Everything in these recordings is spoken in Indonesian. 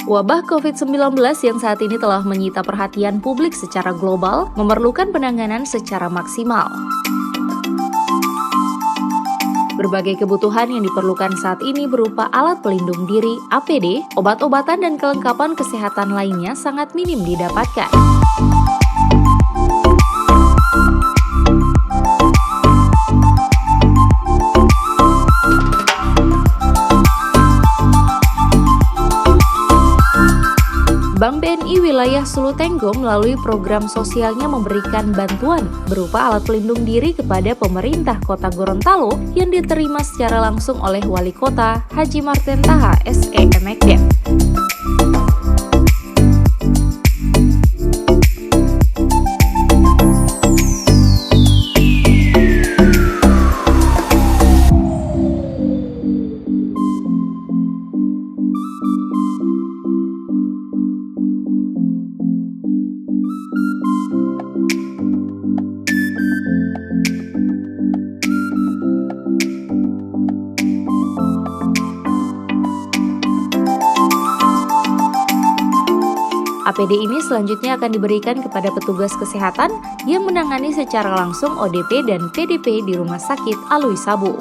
Wabah COVID-19 yang saat ini telah menyita perhatian publik secara global memerlukan penanganan secara maksimal. Berbagai kebutuhan yang diperlukan saat ini berupa alat pelindung diri, APD, obat-obatan dan kelengkapan kesehatan lainnya sangat minim didapatkan. Bank BNI wilayah Sulutenggo melalui program sosialnya memberikan bantuan berupa alat pelindung diri kepada pemerintah Kota Gorontalo yang diterima secara langsung oleh Wali Kota Haji Marten Taha SE Emekden. APD ini selanjutnya akan diberikan kepada petugas kesehatan yang menangani secara langsung ODP dan PDP di Rumah Sakit Alui Sabu.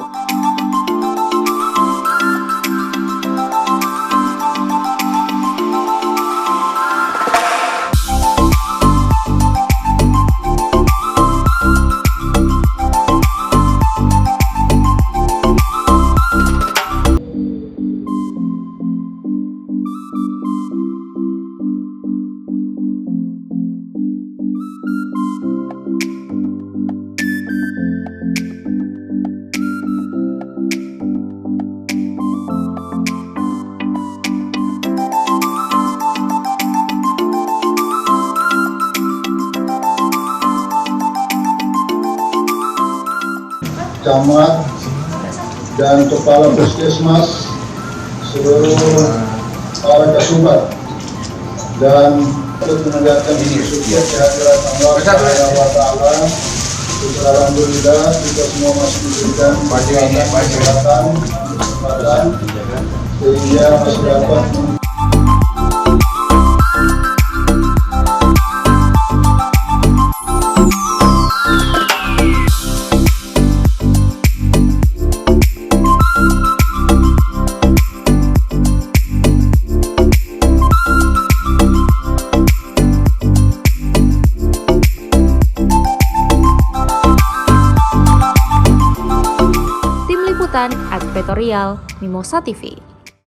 Camat dan Kepala Puskesmas seluruh para kasubag dan untuk menegakkan syukur kehadiran Allah Subhanahu wa Ta'ala. Alhamdulillah kita semua masih diberikan kesehatan sehingga masih dapat Advertorial Mimosa TV.